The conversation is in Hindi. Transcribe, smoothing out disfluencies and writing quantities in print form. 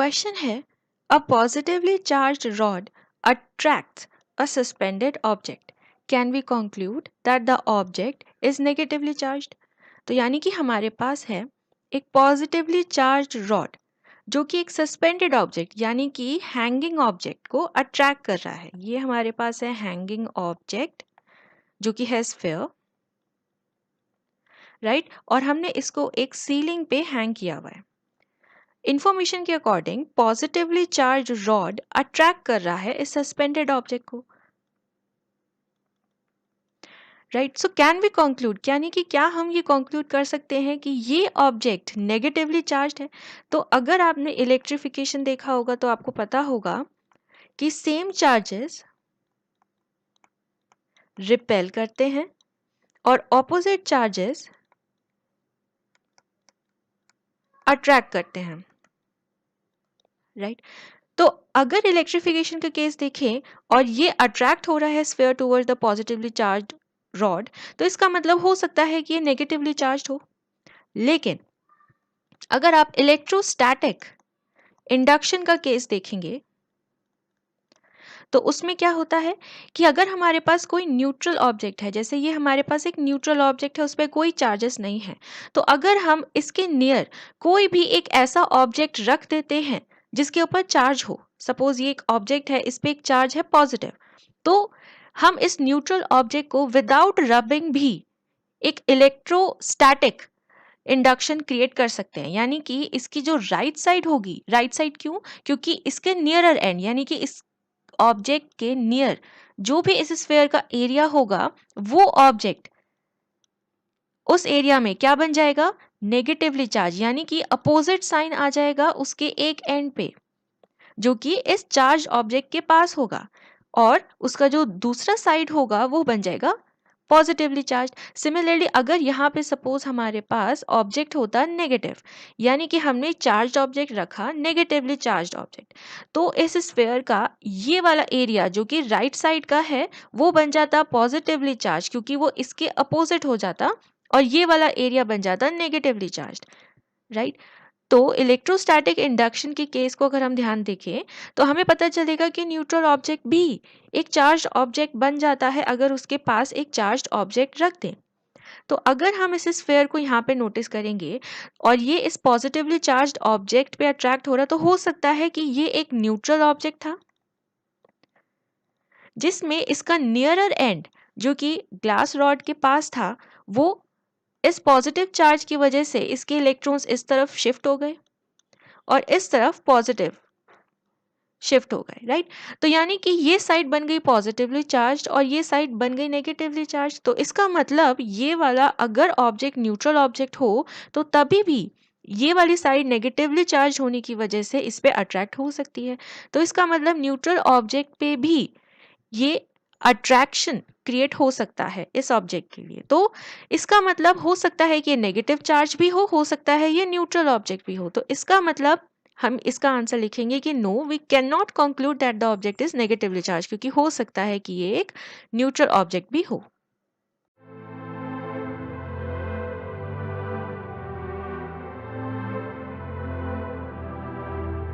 क्वेश्चन है, a positively charged rod attracts a suspended object. Can we conclude that the object is negatively charged? तो यानी कि हमारे पास है एक पॉजिटिवली चार्ज्ड रॉड जो कि एक सस्पेंडेड ऑब्जेक्ट यानी कि हैंगिंग ऑब्जेक्ट को अट्रैक्ट कर रहा है। ये हमारे पास है हैंगिंग ऑब्जेक्ट जो कि है स्फीयर, राइट, और हमने इसको एक सीलिंग पे हैंग किया हुआ है। इंफॉर्मेशन के according positively charge rod attract कर रहा है इस सस्पेंडेड ऑब्जेक्ट को, right. So can we conclude, यानी कि क्या हम ये कंक्लूड कर सकते हैं कि ये ऑब्जेक्ट नेगेटिवली चार्ज्ड है? तो अगर आपने इलेक्ट्रिफिकेशन देखा होगा तो आपको पता होगा कि सेम चार्जेस रिपेल करते हैं और ऑपोजिट चार्जेस अट्रैक्ट करते हैं, राइट। तो अगर इलेक्ट्रिफिकेशन का केस देखें और ये अट्रैक्ट हो रहा है sphere towards the positively charged rod, तो इसका मतलब हो सकता है कि ये नेगेटिवली चार्ज्ड हो। लेकिन अगर आप इलेक्ट्रोस्टैटिक इंडक्शन का केस देखेंगे तो उसमें क्या होता है कि अगर हमारे पास कोई न्यूट्रल ऑब्जेक्ट है, जैसे ये हमारे पास एक न्यूट्रल ऑब्जेक्ट है, उस पर कोई चार्जेस नहीं है, तो अगर हम इसके नियर कोई भी एक ऐसा ऑब्जेक्ट रख देते हैं जिसके ऊपर चार्ज हो, सपोज ये एक ऑब्जेक्ट है, इस पे एक चार्ज है पॉजिटिव, तो हम इस न्यूट्रल ऑब्जेक्ट को विदाउट रबिंग भी एक इलेक्ट्रोस्टैटिक इंडक्शन क्रिएट कर सकते हैं। यानी कि इसकी जो राइट साइड होगी, राइट साइड क्यों? क्योंकि इसके नियरर एंड यानी कि इस ऑब्जेक्ट के नियर जो भी इस स्फीयर का एरिया होगा, वो ऑब्जेक्ट उस एरिया में क्या बन जाएगा? नेगेटिवली चार्ज, यानी कि अपोजिट साइन आ जाएगा उसके एक एंड पे जो कि इस चार्ज ऑब्जेक्ट के पास होगा, और उसका जो दूसरा साइड होगा वो बन जाएगा पॉजिटिवली चार्ज। सिमिलरली अगर यहाँ पे सपोज हमारे पास ऑब्जेक्ट होता नेगेटिव, यानी कि हमने चार्ज ऑब्जेक्ट रखा, नेगेटिवली चार्ज ऑब्जेक्ट, तो इस स्फीयर का ये वाला एरिया जो कि राइट साइड का है वो बन जाता पॉजिटिवली चार्ज, क्योंकि वो इसके अपोजिट हो जाता, और ये वाला एरिया बन जाता नेगेटिवली चार्ज, राइट। तो इलेक्ट्रोस्टैटिक इंडक्शन के केस को अगर हम ध्यान देखें तो हमें पता चलेगा कि न्यूट्रल ऑब्जेक्ट भी एक चार्ज ऑब्जेक्ट बन जाता है अगर उसके पास एक चार्ज ऑब्जेक्ट रख दें। तो अगर हम इस स्फीयर को यहाँ पे नोटिस करेंगे और ये इस पॉजिटिवली चार्ज्ड ऑब्जेक्ट पे अट्रैक्ट हो रहा है, तो हो सकता है कि ये एक न्यूट्रल ऑब्जेक्ट था जिसमें इसका नियरर एंड जो कि ग्लास रॉड के पास था, वो इस पॉजिटिव चार्ज की वजह से इसके इलेक्ट्रॉन्स इस तरफ शिफ्ट हो गए और इस तरफ पॉजिटिव शिफ्ट हो गए, राइट। तो यानी कि ये साइड बन गई पॉजिटिवली चार्ज्ड और ये साइड बन गई नेगेटिवली चार्ज। तो इसका मतलब ये वाला अगर ऑब्जेक्ट न्यूट्रल ऑब्जेक्ट हो तो तभी भी ये वाली साइड नेगेटिवली चार्ज होने की वजह से इस पे अट्रैक्ट हो सकती है। तो इसका मतलब न्यूट्रल ऑब्जेक्ट पे भी ये अट्रैक्शन क्रिएट हो सकता है इस ऑब्जेक्ट के लिए। तो इसका मतलब हो सकता है कि ये नेगेटिव चार्ज भी हो सकता है ये न्यूट्रल ऑब्जेक्ट भी हो। तो इसका मतलब हम इसका आंसर लिखेंगे कि no, we can not conclude that the object is negatively charge, क्योंकि हो सकता है कि ये एक न्यूट्रल ऑब्जेक्ट भी हो।